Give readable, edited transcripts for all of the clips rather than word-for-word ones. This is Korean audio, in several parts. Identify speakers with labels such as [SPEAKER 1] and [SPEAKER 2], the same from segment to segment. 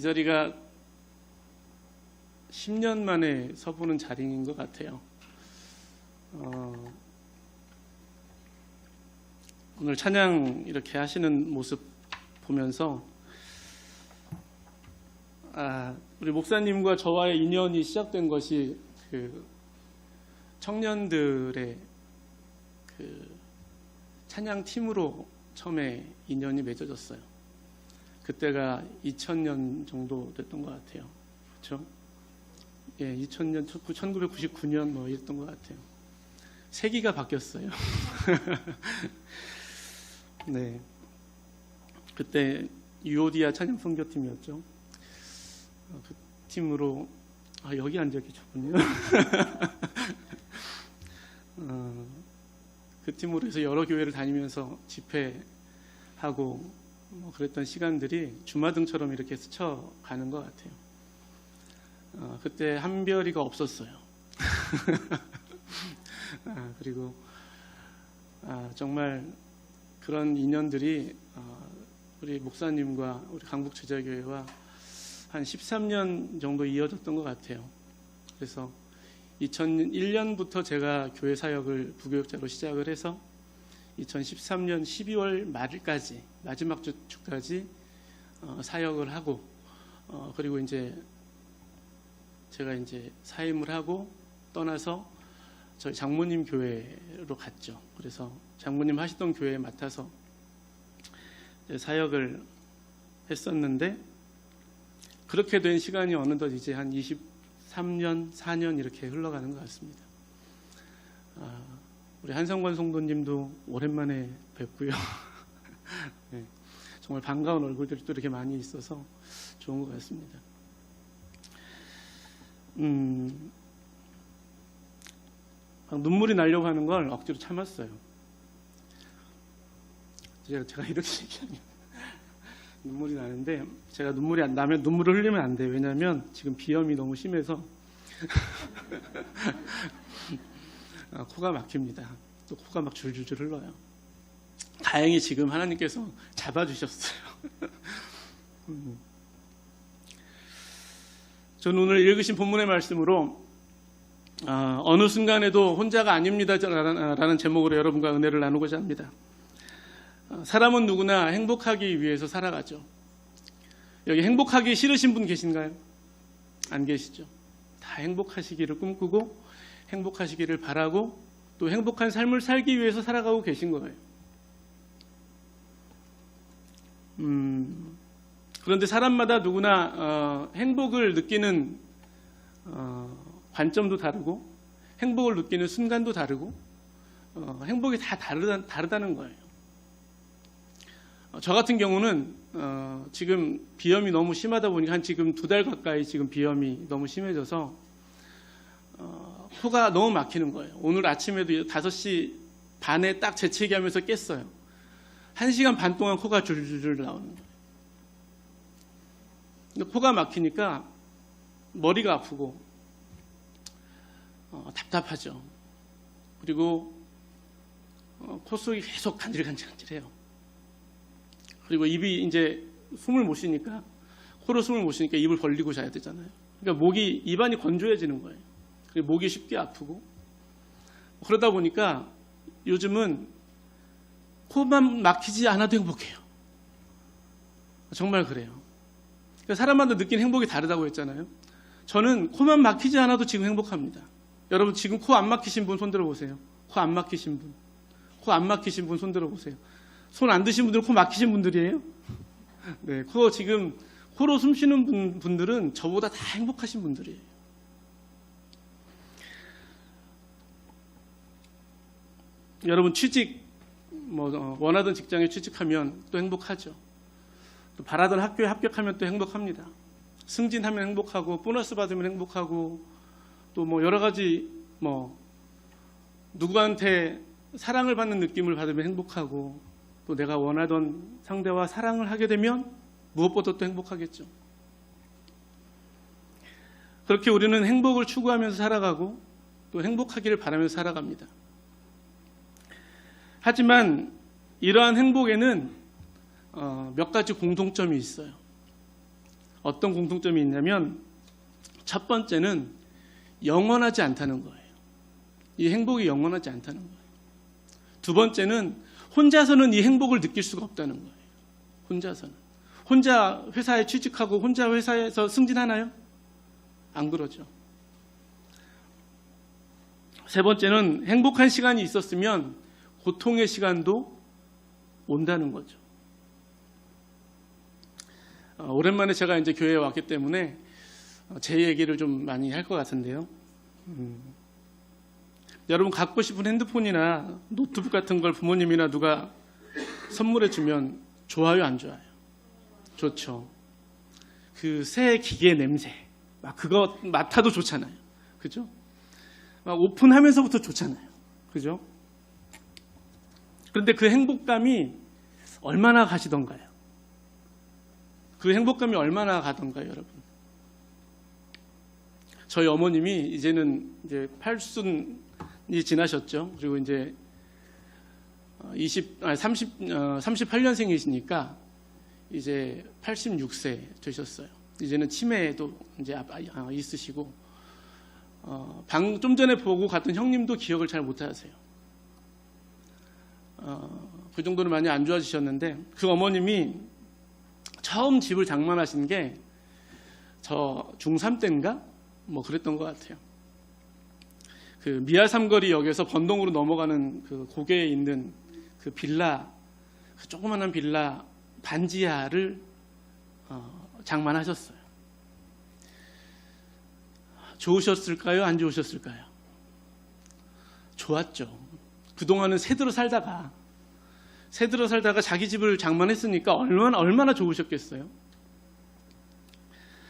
[SPEAKER 1] 자리가 10년 만에 서보는 자리인 것 같아요. 오늘 찬양 이렇게 하시는 모습 보면서 우리 목사님과 저와의 인연이 시작된 것이 그 청년들의 그 찬양 팀으로 처음에 인연이 맺어졌어요. 그때가 2000년 정도 됐던 것 같아요. 그렇죠? 예, 2000년, 1999년 뭐 이랬던 것 같아요. 세기가 바뀌었어요. 네, 그때 유오디아 찬양 선교팀이었죠. 그 팀으로 여기 앉아 계셨군요. 그 팀으로 해서 여러 교회를 다니면서 집회하고 뭐 그랬던 시간들이 주마등처럼 이렇게 스쳐가는 것 같아요. 그때 한별이가 없었어요. 그리고 정말 그런 인연들이 우리 목사님과 우리 강북제자교회와 한 13년 정도 이어졌던 것 같아요. 그래서 2001년부터 제가 교회 사역을 부교육자로 시작을 해서 2013년 12월 말까지 마지막 주까지 사역을 하고 그리고 이제 제가 이제 사임을 하고 떠나서 저희 장모님 교회로 갔죠. 그래서 장모님 하시던 교회에 맡아서 사역을 했었는데 그렇게 된 시간이 어느덧 이제 한 23년, 4년 이렇게 흘러가는 것 같습니다. 우리 한성권 성도님도 오랜만에 뵙고요. 네, 정말 반가운 얼굴들이 또 이렇게 많이 있어서 좋은 것 같습니다. 눈물이 나려고 하는 걸 억지로 참았어요. 제가 이렇게 얘기하면 눈물이 나는데 제가 눈물이 안 나면 눈물을 흘리면 안 돼요. 왜냐하면 지금 비염이 너무 심해서 코가 막힙니다. 또 코가 막 줄줄줄 흘러요. 다행히 지금 하나님께서 잡아주셨어요. 저는 오늘 읽으신 본문의 말씀으로 어느 순간에도 혼자가 아닙니다 라는 제목으로 여러분과 은혜를 나누고자 합니다. 사람은 누구나 행복하기 위해서 살아가죠. 여기 행복하기 싫으신 분 계신가요? 안 계시죠. 다 행복하시기를 꿈꾸고 행복하시기를 바라고 또 행복한 삶을 살기 위해서 살아가고 계신 거예요. 그런데 사람마다 누구나 행복을 느끼는 관점도 다르고 행복을 느끼는 순간도 다르고 행복이 다 다르다는 거예요. 저 같은 경우는 지금 비염이 너무 심하다 보니까 한 지금 2달 가까이 지금 비염이 너무 심해져서 코가 너무 막히는 거예요. 오늘 아침에도 5시 반에 딱 재채기하면서 깼어요. 1시간 반 동안 코가 줄줄줄 나오는 거예요. 근데 코가 막히니까 머리가 아프고 답답하죠. 그리고 코 속이 계속 간질간질해요. 그리고 입이 이제 숨을 못 쉬니까 코로 숨을 못 쉬니까 입을 벌리고 자야 되잖아요. 그러니까 입안이 건조해지는 거예요. 그리고 목이 쉽게 아프고 그러다 보니까 요즘은 코만 막히지 않아도 행복해요. 정말 그래요. 그러니까 사람마다 느끼는 행복이 다르다고 했잖아요. 저는 코만 막히지 않아도 지금 행복합니다. 여러분 지금 코 안 막히신 분 손들어 보세요. 코 안 막히신 분. 코 안 막히신 분 손들어 보세요. 손 안 드신 분들은 코 막히신 분들이에요? 네, 코로 숨 쉬는 분들은 저보다 다 행복하신 분들이에요. 여러분 원하던 직장에 취직하면 또 행복하죠. 또 바라던 학교에 합격하면 또 행복합니다. 승진하면 행복하고 보너스 받으면 행복하고 또 여러 가지 누구한테 사랑을 받는 느낌을 받으면 행복하고 또 내가 원하던 상대와 사랑을 하게 되면 무엇보다 또 행복하겠죠. 그렇게 우리는 행복을 추구하면서 살아가고 또 행복하기를 바라면서 살아갑니다. 하지만 이러한 행복에는 몇 가지 공통점이 있어요. 어떤 공통점이 있냐면 첫 번째는 영원하지 않다는 거예요. 이 행복이 영원하지 않다는 거예요. 두 번째는 혼자서는 이 행복을 느낄 수가 없다는 거예요. 혼자서는. 혼자 회사에 취직하고 혼자 회사에서 승진하나요? 안 그러죠. 세 번째는 행복한 시간이 있었으면 고통의 시간도 온다는 거죠. 오랜만에 제가 이제 교회에 왔기 때문에 제 얘기를 좀 많이 할 것 같은데요. 여러분 갖고 싶은 핸드폰이나 노트북 같은 걸 부모님이나 누가 선물해 주면 좋아요, 안 좋아요? 좋죠. 그 새 기계 냄새, 막 그거 맡아도 좋잖아요. 그죠? 막 오픈하면서부터 좋잖아요. 그죠? 그런데 그 행복감이 얼마나 가시던가요? 그 행복감이 얼마나 가던가요, 여러분? 저희 어머님이 이제는 이제 팔순이 지나셨죠. 그리고 이제 38년생이시니까 이제 86세 되셨어요. 이제는 치매도 이제 있으시고, 좀 전에 보고 갔던 형님도 기억을 잘 못하세요. 그 정도로 많이 안 좋아지셨는데, 그 어머님이 처음 집을 장만하신 게 저 중3 때인가? 뭐 그랬던 것 같아요. 그 미아 삼거리역에서 번동으로 넘어가는 그 고개에 있는 그 빌라, 그 조그마한 빌라 반지하를 장만하셨어요. 좋으셨을까요? 안 좋으셨을까요? 좋았죠. 그동안은 새들어 살다가 자기 집을 장만했으니까 얼마나 좋으셨겠어요?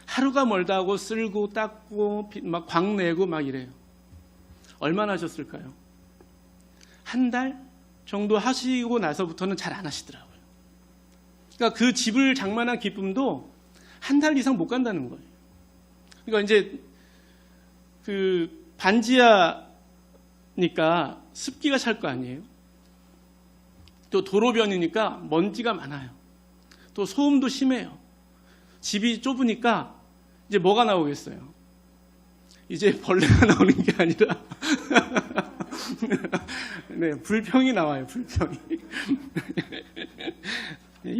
[SPEAKER 1] 하루가 멀다 하고 쓸고 닦고 막 광내고 막 이래요. 얼마나 하셨을까요? 한 달 정도 하시고 나서부터는 잘 안 하시더라고요. 그러니까 그 집을 장만한 기쁨도 한 달 이상 못 간다는 거예요. 그러니까 이제 그 반지하니까 습기가 찰 거 아니에요. 또 도로변이니까 먼지가 많아요. 또 소음도 심해요. 집이 좁으니까 이제 뭐가 나오겠어요? 이제 벌레가 나오는 게 아니라 네, 불평이 나와요. 불평이.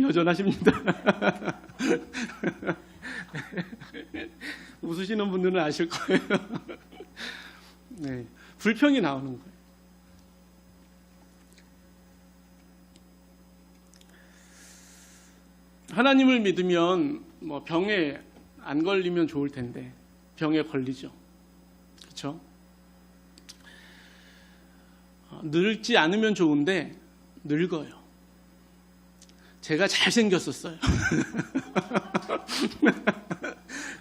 [SPEAKER 1] 여전하십니다. 웃으시는 분들은 아실 거예요. 네, 불평이 나오는 거예요. 하나님을 믿으면 뭐 병에 안 걸리면 좋을 텐데 병에 걸리죠. 그렇죠? 늙지 않으면 좋은데 늙어요. 제가 잘생겼었어요.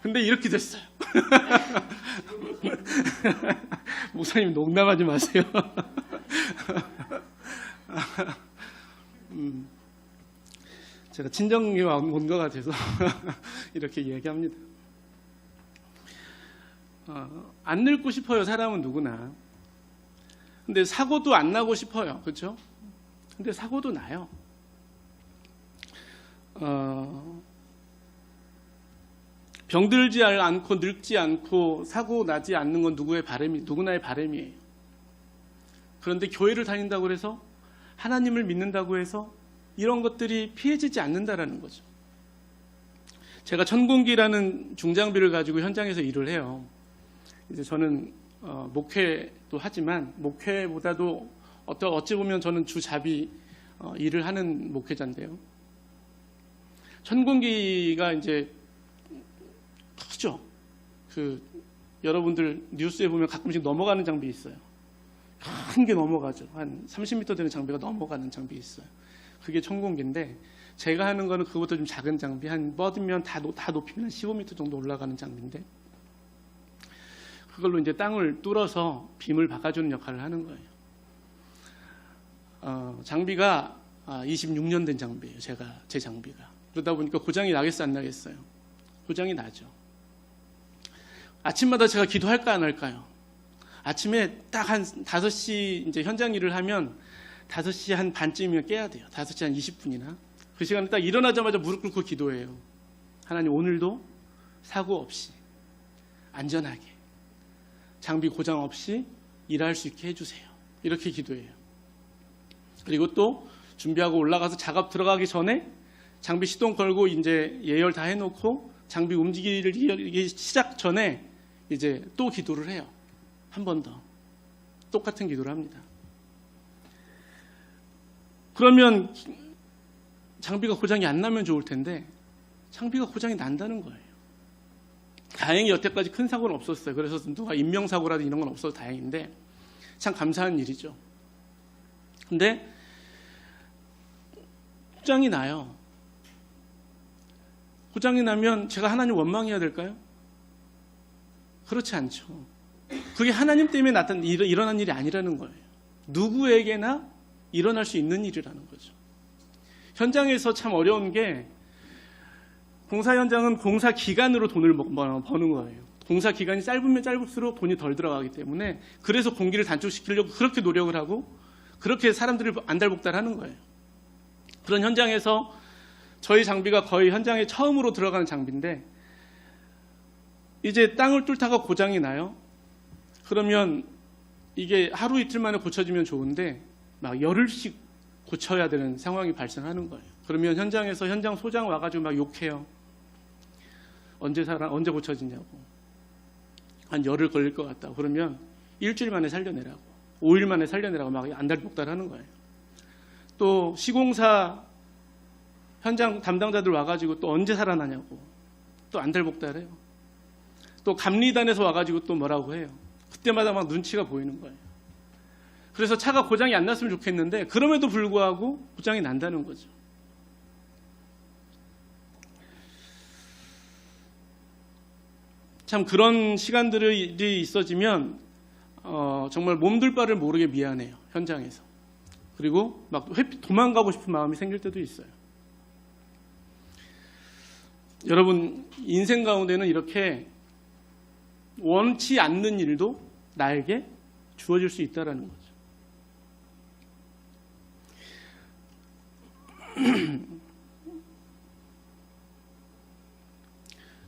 [SPEAKER 1] 근데 이렇게 됐어요. 목사님 농담하지 마세요. 제가 친정에 온 것 같아서 이렇게 얘기합니다. 안 늙고 싶어요. 사람은 누구나. 근데 사고도 안 나고 싶어요. 그렇죠? 근데 사고도 나요. 병들지 않고 늙지 않고 사고 나지 않는 건 누구나의 바람이에요. 그런데 교회를 다닌다고 해서 하나님을 믿는다고 해서 이런 것들이 피해지지 않는다라는 거죠. 제가 천공기라는 중장비를 가지고 현장에서 일을 해요. 이제 저는 목회도 하지만 목회보다도 어찌 보면 저는 주잡이 일을 하는 목회자인데요. 천공기가 이제 크죠. 여러분들 뉴스에 보면 가끔씩 넘어가는 장비 있어요. 큰 게 넘어가죠. 한 30m 되는 장비가 넘어가는 장비 있어요. 그게 천공기인데 제가 하는 거는 그것보다 좀 작은 장비, 한 뻗으면 다 높이면 한 15m 정도 올라가는 장비인데 그걸로 이제 땅을 뚫어서 빔을 박아주는 역할을 하는 거예요. 장비가 26년 된 장비예요. 제 장비가. 그러다 보니까 고장이 나겠어요, 안 나겠어요? 고장이 나죠. 아침마다 제가 기도할까 안 할까요? 아침에 딱 한 5시 이제 현장 일을 하면 5시 한 반쯤이면 깨야 돼요. 5시 한 20분이나. 그 시간에 딱 일어나자마자 무릎 꿇고 기도해요. 하나님 오늘도 사고 없이 안전하게 장비 고장 없이 일할 수 있게 해주세요. 이렇게 기도해요. 그리고 또 준비하고 올라가서 작업 들어가기 전에 장비 시동 걸고 이제 예열 다 해놓고 장비 움직이기 시작 전에 이제 또 기도를 해요. 한 번 더 똑같은 기도를 합니다. 그러면 장비가 고장이 안 나면 좋을 텐데 장비가 고장이 난다는 거예요. 다행히 여태까지 큰 사고는 없었어요. 그래서 누가 인명사고라든지 이런 건 없어서 다행인데 참 감사한 일이죠. 근데 고장이 나요. 고장이 나면 제가 하나님 원망해야 될까요? 그렇지 않죠. 그게 하나님 때문에 일어난 일이 아니라는 거예요. 누구에게나 일어날 수 있는 일이라는 거죠. 현장에서 참 어려운 게 공사 현장은 공사 기간으로 돈을 버는 거예요. 공사 기간이 짧으면 짧을수록 돈이 덜 들어가기 때문에 그래서 공기를 단축시키려고 그렇게 노력을 하고 그렇게 사람들을 안달복달하는 거예요. 그런 현장에서 저희 장비가 거의 현장에 처음으로 들어가는 장비인데 이제 땅을 뚫다가 고장이 나요. 그러면 이게 하루 이틀 만에 고쳐지면 좋은데 막 열흘씩 고쳐야 되는 상황이 발생하는 거예요. 그러면 현장에서 현장 소장 와가지고 막 욕해요. 언제 고쳐지냐고. 한 열흘 걸릴 것 같다. 그러면 일주일 만에 살려내라고. 5일 만에 살려내라고 막 안달복달하는 거예요. 또 시공사 현장 담당자들 와가지고 또 언제 살아나냐고. 또 안달복달해요. 또 감리단에서 와가지고 또 뭐라고 해요. 그때마다 막 눈치가 보이는 거예요. 그래서 차가 고장이 안 났으면 좋겠는데 그럼에도 불구하고 고장이 난다는 거죠. 참 그런 시간들이 있어지면 정말 몸둘 바를 모르게 미안해요. 현장에서. 그리고 막 도망가고 싶은 마음이 생길 때도 있어요. 여러분 인생 가운데는 이렇게 원치 않는 일도 나에게 주어질 수 있다는 거죠.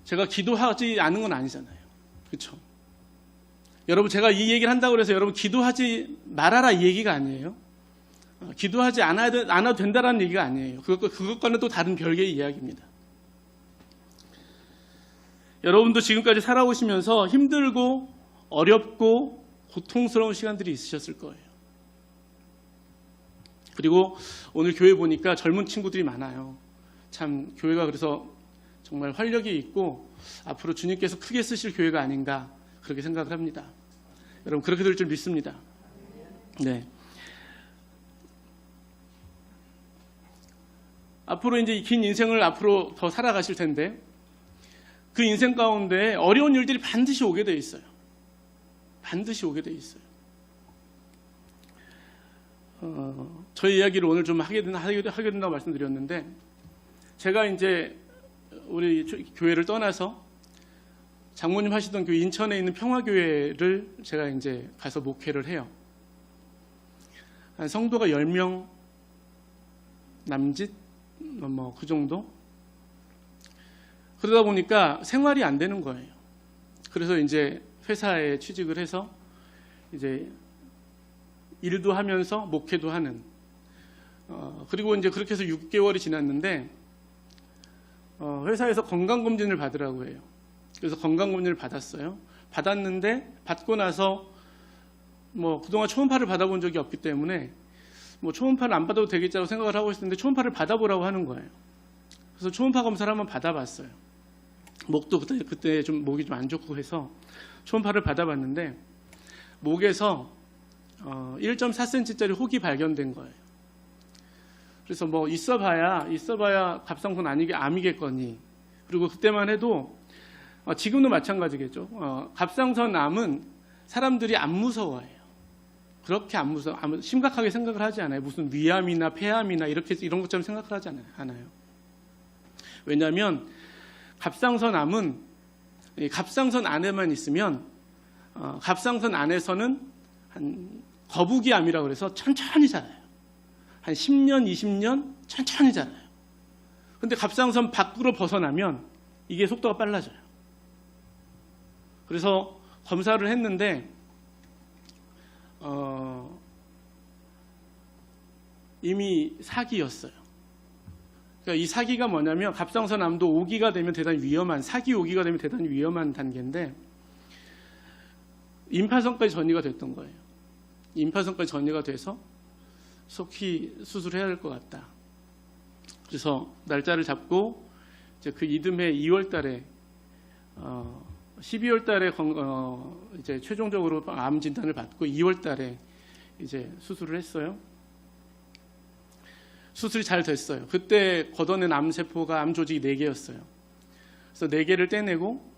[SPEAKER 1] 제가 기도하지 않은 건 아니잖아요. 그렇죠? 여러분 제가 이 얘기를 한다고 해서 여러분 기도하지 말아라 이 얘기가 아니에요. 기도하지 않아도 된다라는 얘기가 아니에요. 그것과는 또 다른 별개의 이야기입니다. 여러분도 지금까지 살아오시면서 힘들고 어렵고 고통스러운 시간들이 있으셨을 거예요. 그리고 오늘 교회 보니까 젊은 친구들이 많아요. 참 교회가 그래서 정말 활력이 있고 앞으로 주님께서 크게 쓰실 교회가 아닌가 그렇게 생각을 합니다. 여러분 그렇게 될 줄 믿습니다. 네. 앞으로 이제 긴 인생을 앞으로 더 살아가실 텐데 그 인생 가운데 어려운 일들이 반드시 오게 돼 있어요. 반드시 오게 돼 있어요. 저희 이야기를 오늘 좀 하게 된다고 말씀드렸는데 제가 이제 우리 교회를 떠나서 장모님 하시던 교회 인천에 있는 평화교회를 제가 이제 가서 목회를 해요. 한 성도가 10명 남짓 뭐 그 정도. 그러다 보니까 생활이 안 되는 거예요. 그래서 이제 회사에 취직을 해서 이제 일도 하면서 목회도 하는. 그리고 이제 그렇게 해서 6개월이 지났는데 회사에서 건강검진을 받으라고 해요. 그래서 건강검진을 받았어요. 받았는데 받고 나서 뭐 그동안 초음파를 받아본 적이 없기 때문에 뭐 초음파를 안 받아도 되겠다고 생각을 하고 있었는데 초음파를 받아보라고 하는 거예요. 그래서 초음파 검사를 한번 받아봤어요. 목도 그때 좀 목이 좀 안 좋고 해서 초음파를 받아봤는데 목에서 1.4cm짜리 혹이 발견된 거예요. 그래서 뭐 있어봐야 갑상선 암이겠거니. 그리고 그때만 해도 지금도 마찬가지겠죠. 갑상선 암은 사람들이 안 무서워해요. 그렇게 안 무서워, 심각하게 생각을 하지 않아요. 무슨 위암이나 폐암이나 이런 것처럼 생각을 하지 않아요. 왜냐하면 갑상선암은 갑상선 안에만 있으면 갑상선 안에서는 한 거북이암이라고 해서 천천히 자라요. 한 10년, 20년 천천히 자라요. 근데 갑상선 밖으로 벗어나면 이게 속도가 빨라져요. 그래서 검사를 했는데 이미 사기였어요. 그러니까 이 사기가 뭐냐면 갑상선 암도 5기가 되면 대단히 위험한, 사기 5기가 되면 대단히 위험한 단계인데 임파선까지 전이가 됐던 거예요. 임파선까지 전이가 돼서 속히 수술해야 될 것 같다. 그래서 날짜를 잡고 이제 그 이듬해 2월 달에 12월 달에 이제 최종적으로 암 진단을 받고 2월 달에 이제 수술을 했어요. 수술이 잘 됐어요. 그때 걷어낸 암세포가 암 조직이 4개였어요. 그래서 4개를 떼내고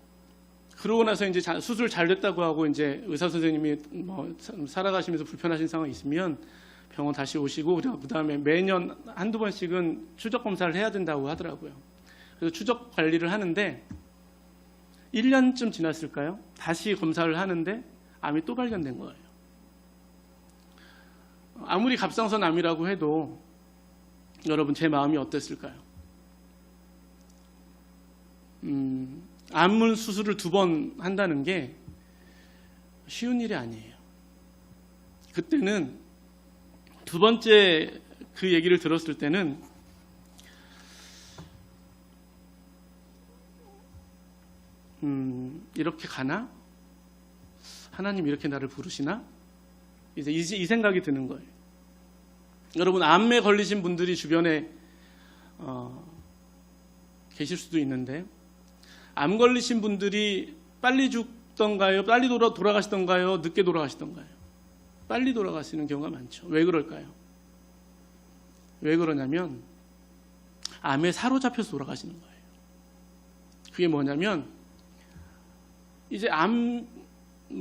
[SPEAKER 1] 그러고 나서 이제 수술 잘 됐다고 하고 이제 의사 선생님이 뭐 살아가시면서 불편하신 상황이 있으면 병원 다시 오시고 그다음에 매년 한두 번씩은 추적 검사를 해야 된다고 하더라고요. 그래서 추적 관리를 하는데 1년쯤 지났을까요? 다시 검사를 하는데 암이 또 발견된 거예요. 아무리 갑상선 암이라고 해도 여러분 제 마음이 어땠을까요? 암물 수술을 2번 한다는 게 쉬운 일이 아니에요. 그때는 2번째 그 얘기를 들었을 때는 이렇게 가나? 하나님 이렇게 나를 부르시나? 이제 이 생각이 드는 거예요. 여러분 암에 걸리신 분들이 주변에 계실 수도 있는데 암 걸리신 분들이 빨리 죽던가요? 빨리 돌아가시던가요? 늦게 돌아가시던가요? 빨리 돌아가시는 경우가 많죠. 왜 그럴까요? 왜 그러냐면 암에 사로잡혀서 돌아가시는 거예요. 그게 뭐냐면 이제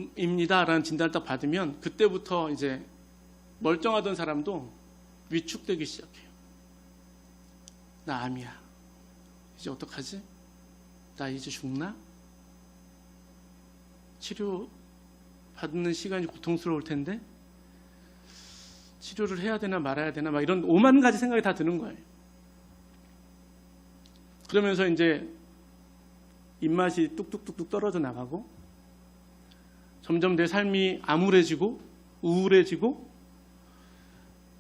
[SPEAKER 1] 암입니다라는 진단을 딱 받으면 그때부터 이제 멀쩡하던 사람도 위축되기 시작해요. 나 암이야. 이제 어떡하지? 나 이제 죽나? 치료 받는 시간이 고통스러울 텐데 치료를 해야 되나 말아야 되나 막 이런 5만 가지 생각이 다 드는 거예요. 그러면서 이제 입맛이 뚝뚝뚝뚝 떨어져 나가고 점점 내 삶이 암울해지고 우울해지고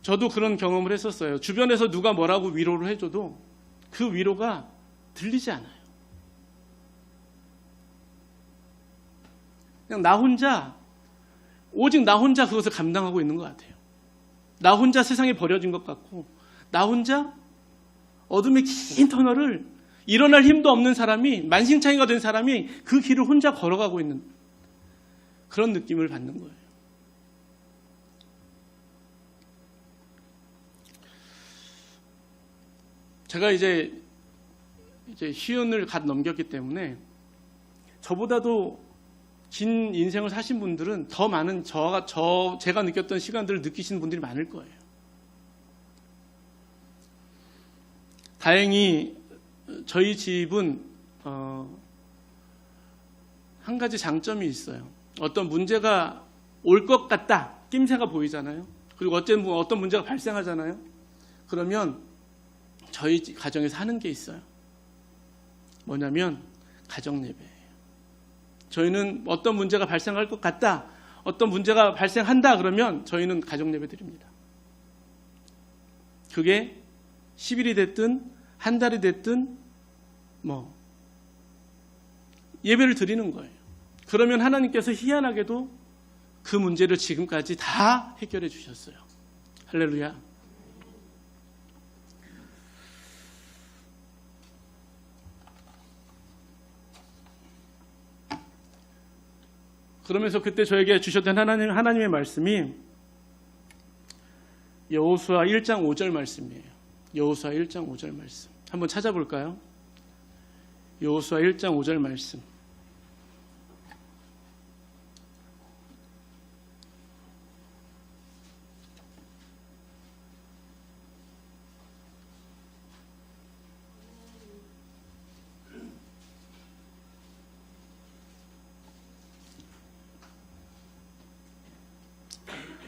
[SPEAKER 1] 저도 그런 경험을 했었어요. 주변에서 누가 뭐라고 위로를 해줘도 그 위로가 들리지 않아요. 그냥 나 혼자 오직 나 혼자 그것을 감당하고 있는 것 같아요. 나 혼자 세상에 버려진 것 같고 나 혼자 어둠의 긴 터널을 일어날 힘도 없는 사람이 만신창이가 된 사람이 그 길을 혼자 걸어가고 있는 그런 느낌을 받는 거예요. 제가 이제 희운을 갓 넘겼기 때문에 저보다도 긴 인생을 사신 분들은 더 많은 제가 느꼈던 시간들을 느끼시는 분들이 많을 거예요. 다행히 저희 집은 한 가지 장점이 있어요. 어떤 문제가 올 것 같다, 낌새가 보이잖아요. 그리고 어떤 문제가 발생하잖아요. 그러면 저희 가정에서 하는 게 있어요. 뭐냐면 가정예배예요. 저희는 어떤 문제가 발생할 것 같다, 어떤 문제가 발생한다 그러면 저희는 가정예배 드립니다. 그게 10일이 됐든 한 달이 됐든 예배를 드리는 거예요. 그러면 하나님께서 희한하게도 그 문제를 지금까지 다 해결해 주셨어요. 할렐루야. 그러면서 그때 저에게 주셨던 하나님의 말씀이 여호수아 1장 5절 말씀이에요. 여호수아 1장 5절 말씀. 한번 찾아볼까요? 여호수아 1장 5절 말씀.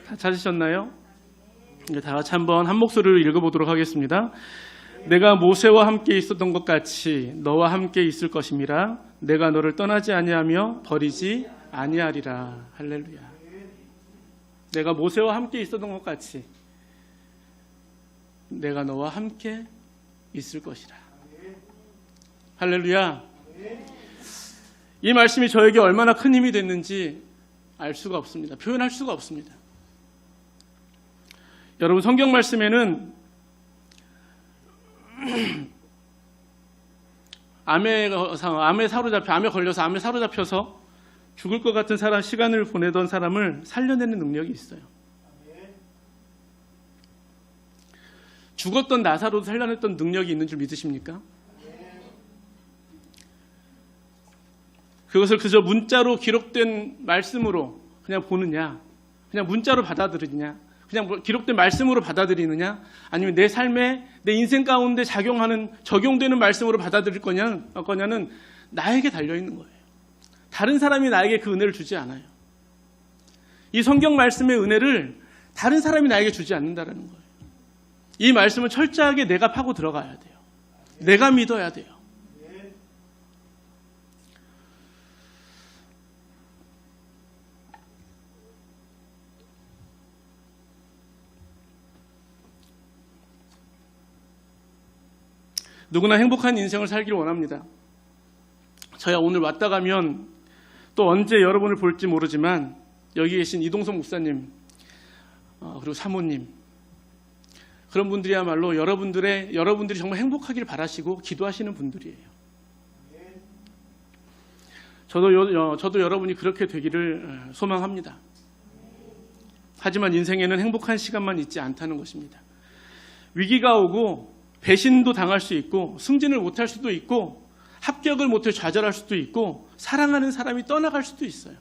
[SPEAKER 1] 다 찾으셨나요? 다 같이 한번 한 목소리로 읽어보도록 하겠습니다. 내가 모세와 함께 있었던 것 같이 너와 함께 있을 것임이라. 내가 너를 떠나지 아니하며 버리지 아니하리라. 할렐루야. 내가 모세와 함께 있었던 것 같이 내가 너와 함께 있을 것이라. 할렐루야. 이 말씀이 저에게 얼마나 큰 힘이 됐는지 알 수가 없습니다. 표현할 수가 없습니다. 여러분, 성경 말씀에는 암에 사로잡혀서 죽을 것 같은 시간을 보내던 사람을 살려내는 능력이 있어요. 죽었던 나사로도 살려냈던 능력이 있는 줄 믿으십니까? 그것을 그저 문자로 기록된 말씀으로 그냥 보느냐, 그냥 문자로 받아들이느냐, 그냥 기록된 말씀으로 받아들이느냐, 아니면 내 삶에, 내 인생 가운데 적용되는 말씀으로 받아들일 거냐는 나에게 달려있는 거예요. 다른 사람이 나에게 그 은혜를 주지 않아요. 이 성경 말씀의 은혜를 다른 사람이 나에게 주지 않는다는 거예요. 이 말씀은 철저하게 내가 파고 들어가야 돼요. 내가 믿어야 돼요. 누구나 행복한 인생을 살기를 원합니다. 저야 오늘 왔다 가면 또 언제 여러분을 볼지 모르지만 여기 계신 이동성 목사님 그리고 사모님, 그런 분들이야말로 여러분들이 정말 행복하기를 바라시고 기도하시는 분들이에요. 저도 여러분이 그렇게 되기를 소망합니다. 하지만 인생에는 행복한 시간만 있지 않다는 것입니다. 위기가 오고 배신도 당할 수 있고 승진을 못할 수도 있고 합격을 못해 좌절할 수도 있고 사랑하는 사람이 떠나갈 수도 있어요.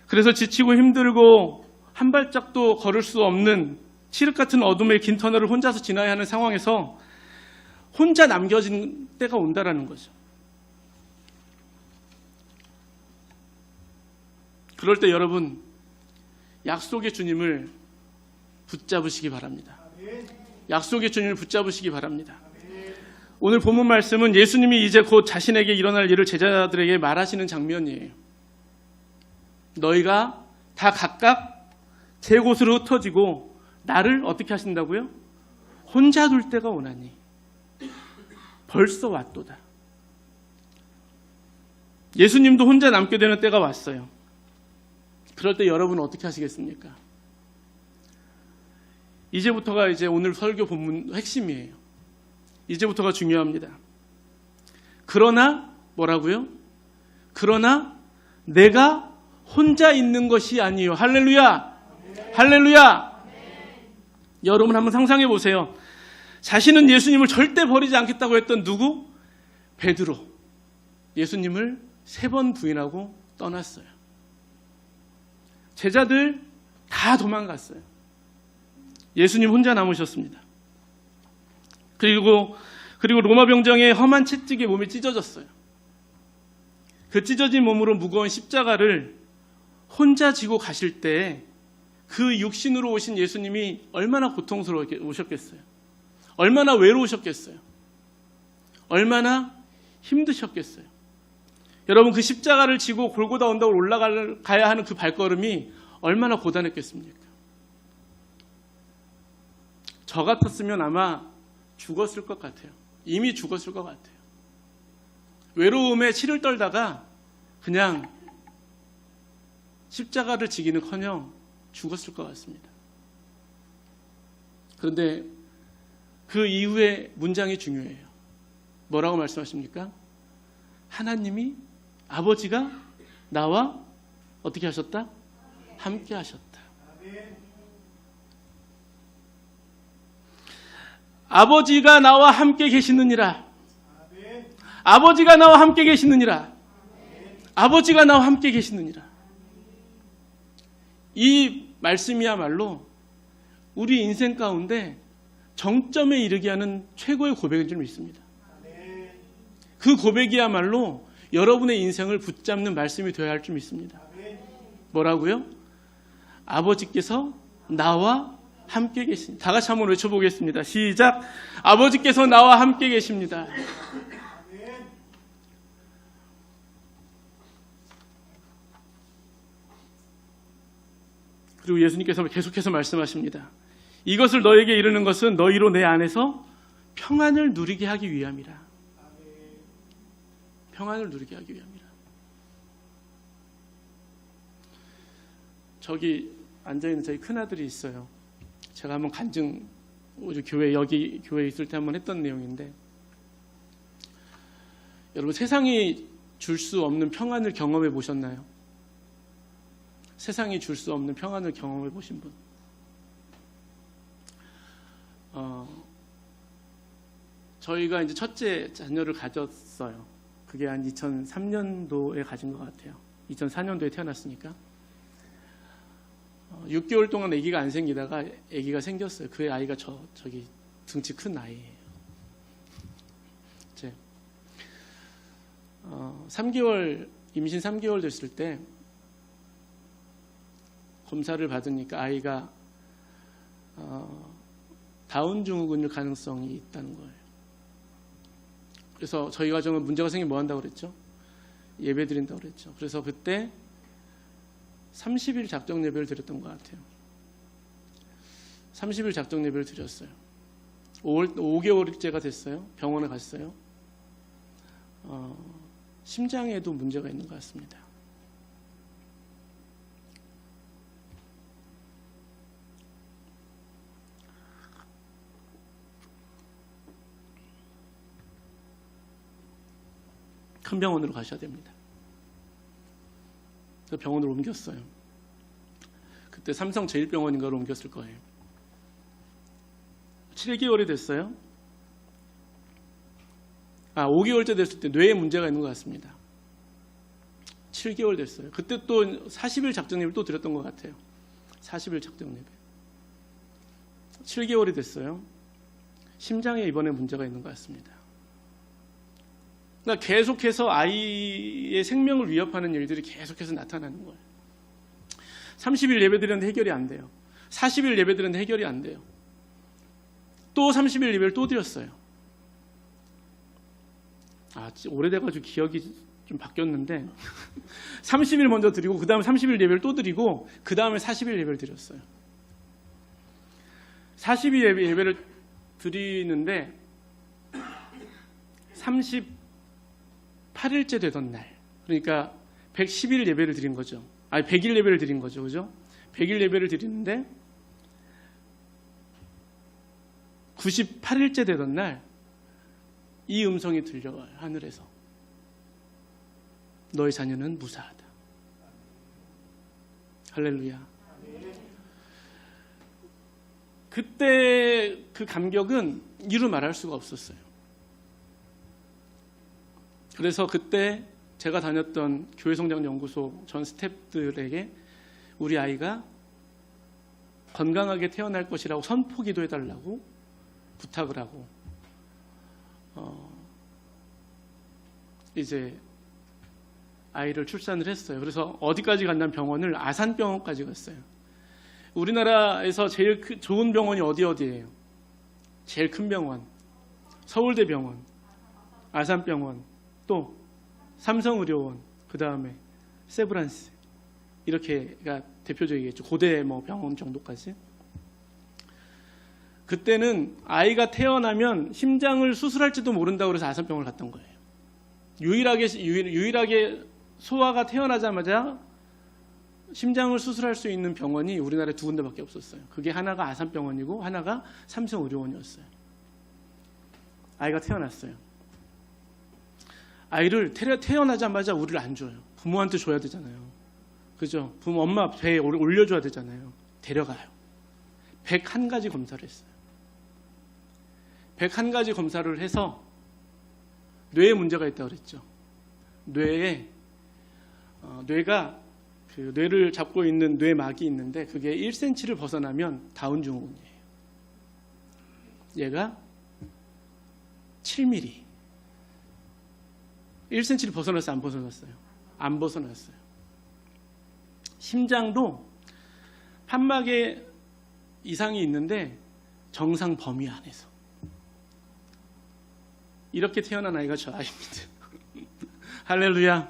[SPEAKER 1] 그래서 지치고 힘들고 한 발짝도 걸을 수 없는 칠흑 같은 어둠의 긴 터널을 혼자서 지나야 하는 상황에서 혼자 남겨진 때가 온다라는 거죠. 그럴 때 여러분, 약속의 주님을 붙잡으시기 바랍니다. 약속의 주님을 붙잡으시기 바랍니다. 오늘 본문 말씀은 예수님이 이제 곧 자신에게 일어날 일을 제자들에게 말하시는 장면이에요. 너희가 다 각각 제 곳으로 흩어지고 나를 어떻게 하신다고요? 혼자 둘 때가 오나니 벌써 왔도다. 예수님도 혼자 남게 되는 때가 왔어요. 그럴 때 여러분은 어떻게 하시겠습니까? 이제부터가 이제 오늘 설교 본문 핵심이에요. 이제부터가 중요합니다. 그러나 뭐라고요? 그러나 내가 혼자 있는 것이 아니요. 할렐루야! 할렐루야! 여러분 한번 상상해 보세요. 자신은 예수님을 절대 버리지 않겠다고 했던 누구? 베드로. 예수님을 3번 부인하고 떠났어요. 제자들 다 도망갔어요. 예수님 혼자 남으셨습니다. 그리고 로마 병정의 험한 채찍에 몸이 찢어졌어요. 그 찢어진 몸으로 무거운 십자가를 혼자 지고 가실 때 그 육신으로 오신 예수님이 얼마나 고통스러우게 오셨겠어요. 얼마나 외로우셨겠어요. 얼마나 힘드셨겠어요. 여러분, 그 십자가를 지고 골고다 언덕을 올라가야 하는 그 발걸음이 얼마나 고단했겠습니까? 저 같았으면 아마 죽었을 것 같아요. 이미 죽었을 것 같아요. 외로움에 치를 떨다가 그냥 십자가를 지기는커녕 죽었을 것 같습니다. 그런데 그 이후의 문장이 중요해요. 뭐라고 말씀하십니까? 하나님이, 아버지가 나와 어떻게 하셨다? 함께 하셨다. 아버지가 나와 함께 계시느니라. 아버지가 나와 함께 계시느니라. 아버지가 나와 함께 계시느니라. 이 말씀이야말로 우리 인생 가운데 정점에 이르게 하는 최고의 고백인 줄 믿습니다. 그 고백이야말로 여러분의 인생을 붙잡는 말씀이 되어야 할 줄 믿습니다. 뭐라고요? 아버지께서 나와 함께 계십니다. 다 같이 한번 외쳐보겠습니다. 시작. 아버지께서 나와 함께 계십니다. 그리고 예수님께서 계속해서 말씀하십니다. 이것을 너에게 이르는 것은 너희로 내 안에서 평안을 누리게 하기 위함이라. 평안을 누리게 하기 위함이라. 저기 앉아있는 저희 큰아들이 있어요. 제가 한번 간증, 우리 교회, 여기 교회에 있을 때 한번 했던 내용인데, 여러분 세상이 줄 수 없는 평안을 경험해 보셨나요? 세상이 줄 수 없는 평안을 경험해 보신 분? 저희가 이제 첫째 자녀를 가졌어요. 그게 한 2003년도에 가진 것 같아요. 2004년도에 태어났으니까. 6개월 동안 아기가 안 생기다가 아기가 생겼어요. 그 아이가 저기 등치 큰 아이예요. 이제 임신 3개월 됐을 때 검사를 받으니까 아이가 다운 증후군일 가능성이 있다는 거예요. 그래서 저희 가정은 문제가 생기면 뭐 한다고 그랬죠? 예배 드린다고 그랬죠. 그래서 그때 30일 작정 예배를 드렸던 것 같아요. 30일 작정 예배를 드렸어요. 5개월째가 됐어요. 병원에 갔어요. 심장에도 문제가 있는 것 같습니다. 큰 병원으로 가셔야 됩니다. 그래서 병원으로 옮겼어요. 그때 삼성제일병원인가로 옮겼을 거예요. 7개월이 됐어요. 5개월째 됐을 때 뇌에 문제가 있는 것 같습니다. 7개월 됐어요. 그때 또 40일 작정 예배를 또 드렸던 것 같아요. 40일 작정 예배. 7개월이 됐어요. 심장에 이번에 문제가 있는 것 같습니다. 그러니까 계속해서 아이의 생명을 위협하는 일들이 계속해서 나타나는 거예요. 30일 예배 드렸는데 해결이 안 돼요. 40일 예배 드렸는데 해결이 안 돼요. 또 30일 예배를 또 드렸어요. 오래돼가지고 기억이 좀 바뀌었는데 30일 먼저 드리고 그 다음에 30일 예배를 또 드리고 그 다음에 40일 예배를 드렸어요. 40일 예배를 드리는데 38일째 되던 날, 그러니까 110일 예배를 드린 거죠. 100일 예배를 드린 거죠. 그죠? 100일 예배를 드리는데 98일째 되던 날 이 음성이 들려와요. 하늘에서. 너의 자녀는 무사하다. 할렐루야. 그때 그 감격은 이루 말할 수가 없었어요. 그래서 그때 제가 다녔던 교회성장연구소 전 스태프들에게 우리 아이가 건강하게 태어날 것이라고 선포기도 해달라고 부탁을 하고 이제 아이를 출산을 했어요. 그래서 어디까지 간다는 병원을 아산병원까지 갔어요. 우리나라에서 제일 좋은 병원이 어디예요? 제일 큰 병원, 서울대병원, 아산병원, 또 삼성의료원, 그 다음에 세브란스, 이렇게가 대표적이겠죠. 고대 병원 정도까지. 그때는 아이가 태어나면 심장을 수술할지도 모른다고 그래서 아산병원을 갔던 거예요. 유일하게 소아가 태어나자마자 심장을 수술할 수 있는 병원이 우리나라에 2군데밖에 없었어요. 그게 하나가 아산병원이고 하나가 삼성의료원이었어요. 아이가 태어났어요. 아이를 태어나자마자 우리를 안 줘요. 부모한테 줘야 되잖아요. 그죠? 부모 엄마 배에 올려줘야 되잖아요. 데려가요. 101가지 검사를 했어요. 101가지 검사를 해서 뇌에 문제가 있다고 그랬죠. 뇌가 그 뇌를 잡고 있는 뇌막이 있는데 그게 1cm를 벗어나면 다운 증후군이에요. 얘가 7mm. 1cm를 벗어났어요? 안 벗어났어요? 안 벗어났어요. 심장도 판막에 이상이 있는데 정상 범위 안에서. 이렇게 태어난 아이가 저 아이입니다. 할렐루야.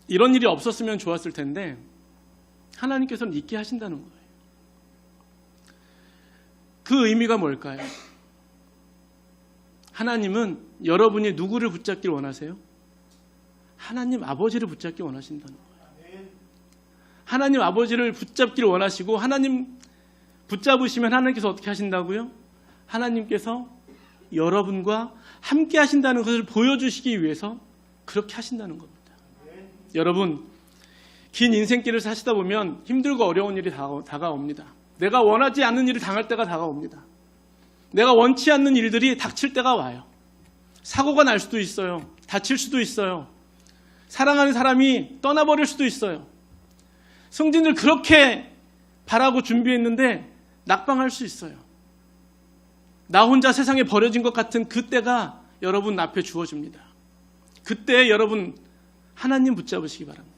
[SPEAKER 1] 이런 일이 없었으면 좋았을 텐데 하나님께서는 있게 하신다는 거예요. 그 의미가 뭘까요? 하나님은 여러분이 누구를 붙잡길 원하세요? 하나님 아버지를 붙잡기 원하신다는 거예요. 하나님 아버지를 붙잡기를 원하시고, 하나님 붙잡으시면 하나님께서 어떻게 하신다고요? 하나님께서 여러분과 함께 하신다는 것을 보여주시기 위해서 그렇게 하신다는 겁니다. 여러분, 긴 인생길을 사시다 보면 힘들고 어려운 일이 다가옵니다. 내가 원하지 않는 일을 당할 때가 다가옵니다. 내가 원치 않는 일들이 닥칠 때가 와요. 사고가 날 수도 있어요. 다칠 수도 있어요. 사랑하는 사람이 떠나버릴 수도 있어요. 성진들 그렇게 바라고 준비했는데 낙방할 수 있어요. 나 혼자 세상에 버려진 것 같은 그때가 여러분 앞에 주어집니다. 그때 여러분 하나님 붙잡으시기 바랍니다.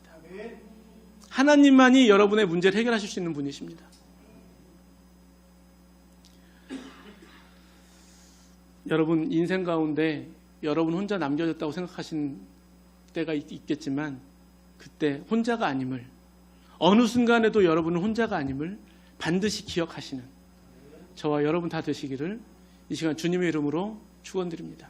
[SPEAKER 1] 하나님만이 여러분의 문제를 해결하실 수 있는 분이십니다. 여러분 인생 가운데 여러분 혼자 남겨졌다고 생각하신 때가 있겠지만 그때 혼자가 아님을, 어느 순간에도 여러분은 혼자가 아님을 반드시 기억하시는 저와 여러분 다 되시기를 이 시간 주님의 이름으로 축원드립니다.